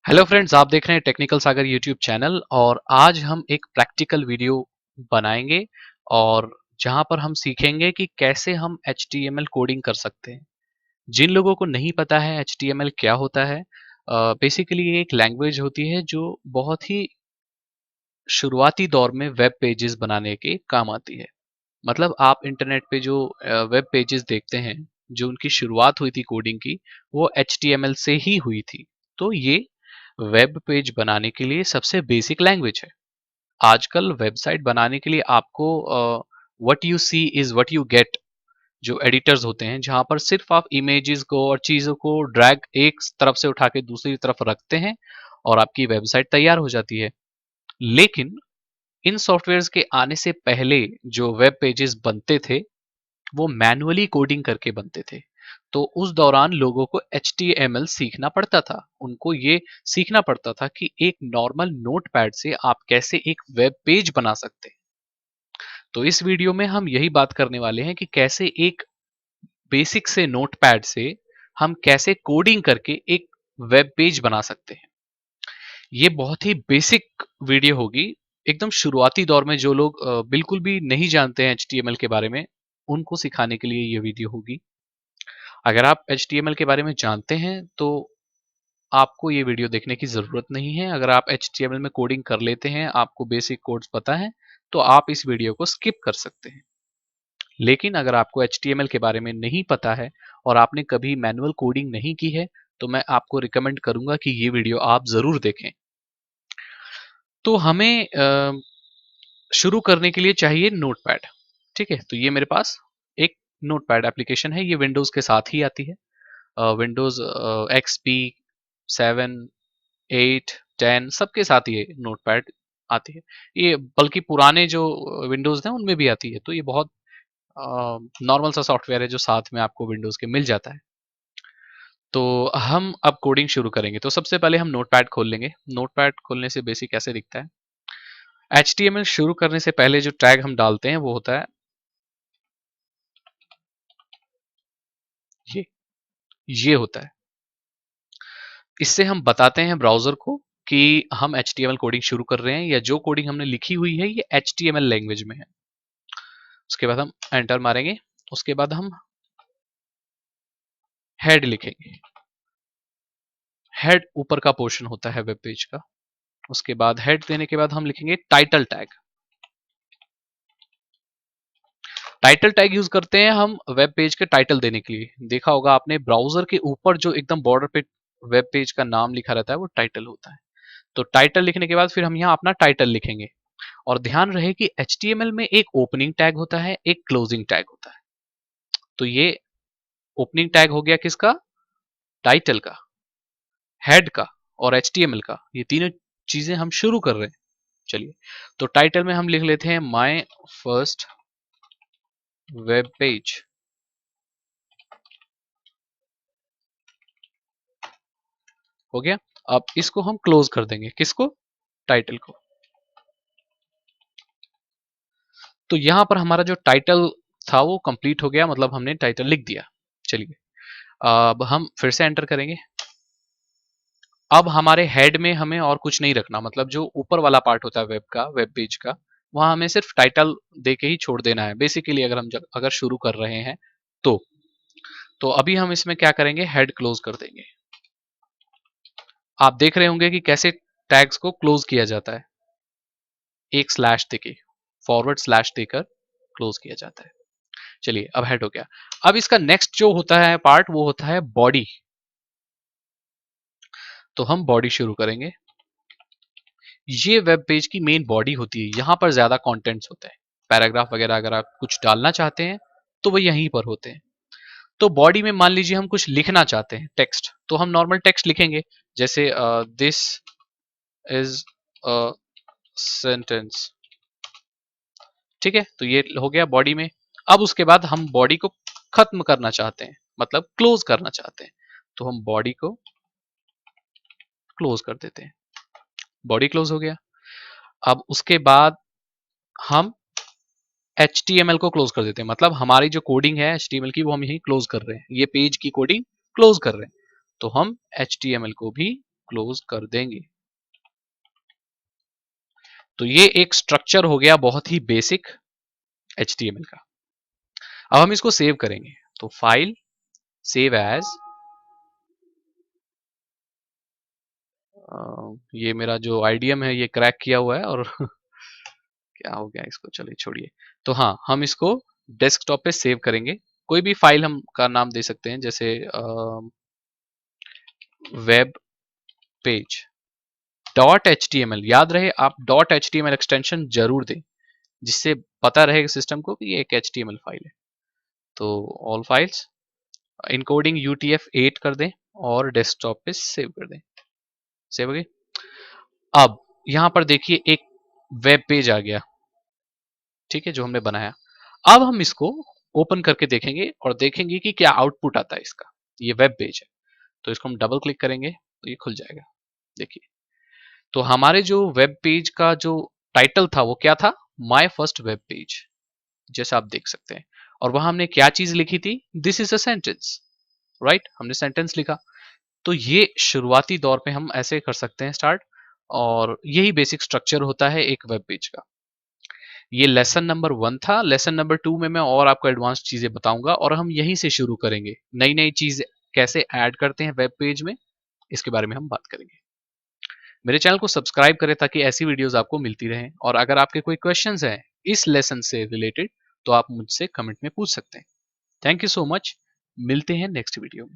Hello friends, आप देख रहे हैं टेक्निकल सागर यूट्यूब चैनल और आज हम एक प्रैक्टिकल वीडियो बनाएंगे और जहां पर हम सीखेंगे कि कैसे हम HTML कोडिंग कर सकते हैं। जिन लोगों को नहीं पता है HTML क्या होता है, बेसिकली ये एक लैंग्वेज होती है जो बहुत ही शुरुआती दौर में वेब पेजेस बनाने के काम आती है। मतलब आप इंटरनेट पे जो वेब पेजेस देखते हैं, जो उनकी शुरुआत हुई थी कोडिंग की, वो HTML से ही हुई थी। तो ये वेब पेज बनाने के लिए सबसे बेसिक लैंग्वेज है। आजकल वेबसाइट बनाने के लिए आपको what you see is what you get जो एडिटर्स होते हैं, जहां पर सिर्फ आप इमेजेस को और चीजों को ड्रैग एक तरफ से उठा के दूसरी तरफ रखते हैं और आपकी वेबसाइट तैयार हो जाती है। लेकिन इन सॉफ्टवेयर्स के आने से पहले जो वेब पेजेस बनते थे, वो मैन्युअली कोडिंग करके बनते थे। तो उस दौरान लोगों को HTML सीखना पड़ता था। उनको ये सीखना पड़ता था कि एक नॉर्मल नोटपैड से आप कैसे एक वेब पेज बना सकते हैं। तो इस वीडियो में हम यही बात करने वाले हैं कि कैसे एक बेसिक से नोटपैड से हम कैसे कोडिंग करके एक वेब पेज बना सकते हैं। ये बहुत ही बेसिक वीडियो होगी। एकदम शुरुआती दौर में जो लोग बिल्कुल भी नहीं जानते हैं HTML के बारे में, उनको सिखाने के लिए ये वीडियो होगी। अगर आप HTML के बारे में जानते हैं तो आपको ये वीडियो देखने की ज़रूरत नहीं है। अगर आप HTML में कोडिंग कर लेते हैं, आपको बेसिक कोड्स पता है, तो आप इस वीडियो को स्किप कर सकते हैं। लेकिन अगर आपको HTML के बारे में नहीं पता है और आपने कभी मैनुअल कोडिंग नहीं की है, तो मैं आपको रिकमेंड करूंगा कि ये वीडियो आप ज़रूर देखें। तो हमें शुरू करने के लिए चाहिए नोटपैड। ठीक है, तो ये मेरे पास एक नोटपैड एप्लीकेशन है। ये विंडोज़ के साथ ही आती है। विंडोज़ XP 7, 8, 10 सबके साथ ये नोटपैड आती है। ये बल्कि पुराने जो विंडोज़ हैं उनमें भी आती है। तो ये बहुत नॉर्मल सा सॉफ्टवेयर है जो साथ में आपको विंडोज़ के मिल जाता है। तो हम अब कोडिंग शुरू करेंगे। तो सबसे पहले हम नोटपैड खोल लेंगे। नोटपैड खोलने से बेसिक कैसे दिखता है। HTML शुरू करने से पहले जो टैग हम डालते हैं वो होता है ये ये होता है। इससे हम बताते हैं ब्राउज़र को कि हम HTML कोडिंग शुरू कर रहे हैं या जो कोडिंग हमने लिखी हुई है ये HTML लैंग्वेज में है। उसके बाद हम एंटर मारेंगे। उसके बाद हम हेड लिखेंगे। हेड ऊपर का पोर्शन होता है वेब पेज का। उसके बाद हेड देने के बाद हम लिखेंगे title tag. Title tag use करते हैं हम वेब पेज के टाइटल देने के लिए। देखा होगा आपने, ब्राउजर के ऊपर जो एकदम बॉर्डर पे वेब पेज का नाम लिखा रहता है वो टाइटल होता है। तो टाइटल लिखने के बाद फिर हम यहाँ अपना टाइटल लिखेंगे। और ध्यान रहे कि HTML में एक ओपनिंग टैग होता है, एक क्लोजिंग टैग होता है। तो ये ओपनिंग टैग हो गया किसका? टाइटल का, हेड का और HTML का। ये तीनों चीजें हम शुरू कर रहे हैं। चलिए, तो टाइटल में हम लिख लेते हैं माय फर्स्ट वेब पेज। हो गया। अब इसको हम क्लोज कर देंगे। किसको? टाइटल को। तो यहां पर हमारा जो टाइटल था वो कंप्लीट हो गया, मतलब हमने टाइटल लिख दिया। चलिए, अब हम फिर से एंटर करेंगे। अब हमारे हेड में हमें और कुछ नहीं रखना, मतलब जो ऊपर वाला पार्ट होता है वेब का, वेब पेज का, वहां हमें सिर्फ टाइटल दे के ही छोड़ देना है बेसिकली। अगर हम अगर शुरू कर रहे हैं तो अभी हम इसमें क्या करेंगे, हेड क्लोज कर देंगे। आप देख रहे होंगे कि कैसे टैग्स को क्लोज किया जाता है। एक स्लैश देके, फॉरवर्ड स्लैश देकर क्लोज किया जाता है। चलिए, अब हेड हो गया। अब इसका नेक्स्ट जो होता है पार्ट वो होता है बॉडी। तो हम बॉडी शुरू करेंगे। ये वेब पेज की मेन बॉडी होती है। यहां पर ज्यादा कंटेंट्स होते हैं, पैराग्राफ वगैरह अगर आप कुछ डालना चाहते हैं तो वो यहीं पर होते हैं। तो बॉडी में मान लीजिए हम कुछ लिखना चाहते हैं, टेक्स्ट, तो हम नॉर्मल टेक्स्ट लिखेंगे। जैसे दिस इज अ सेंटेंस। ठीक है, तो ये हो गया बॉडी में। अब उसके बाद हम बॉडी को खत्म करना चाहते हैं, मतलब क्लोज करना चाहते हैं, तो हम बॉडी को क्लोज कर देते हैं। बॉडी क्लोज हो गया। अब उसके बाद हम HTML को क्लोज कर देते हैं, मतलब हमारी जो कोडिंग है HTML की वो हम यही क्लोज कर रहे हैं। ये पेज की कोडिंग क्लोज कर रहे हैं, तो हम HTML को भी क्लोज कर देंगे। तो ये एक स्ट्रक्चर हो गया बहुत ही बेसिक HTML का। अब हम इसको सेव करेंगे, तो फाइल, सेव एज, ये मेरा जो आईडीएम है ये क्रैक किया हुआ है और क्या हो गया इसको, चलिए छोड़िए। तो हाँ, हम इसको डेस्कटॉप पे सेव करेंगे। कोई भी फाइल हम का नाम दे सकते हैं, जैसे वेब पेज डॉट HTML। याद रहे आप डॉट HTML एक्सटेंशन जरूर दें, जिससे पता रहेगा सिस्टम को कि ये एक HTML फाइल है। तो ऑल फाइल्स, इनकोडिंग UTF-8 कर दें और डेस्कटॉप पे सेव कर दें। सेव हो गई। अब यहां पर देखिए एक वेब पेज आ गया, ठीक है, जो हमने बनाया। अब हम इसको ओपन करके देखेंगे और देखेंगे कि क्या आउटपुट आता है इसका। ये वेब पेज है, तो इसको हम डबल क्लिक करेंगे तो ये खुल जाएगा। देखिए, तो हमारे जो वेब पेज का जो टाइटल था वो क्या था, माय फर्स्ट वेब पेज, जैसा आप देख सकते हैं। और वहां हमने क्या चीज लिखी थी, this is a sentence, right, हमने सेंटेंस लिखा। तो ये शुरुआती दौर पे हम ऐसे कर सकते हैं स्टार्ट, और यही बेसिक स्ट्रक्चर होता है एक वेब पेज का। ये लेसन नंबर 1 था। लेसन नंबर 2 में मैं और आपको एडवांस चीजें बताऊंगा, और हम यहीं से शुरू करेंगे। नई नई चीज कैसे ऐड करते हैं वेब पेज में, इसके बारे में हम बात करेंगे। मेरे चैनल को सब्सक्राइब करें ताकि ऐसी वीडियोस आपको मिलती रहें। और अगर आपके कोई क्वेश्चंस हैं इस लेसन से रिलेटेड, तो आप मुझसे कमेंट में पूछ सकते हैं। Thank you so much. मिलते हैं नेक्स्ट वीडियो में।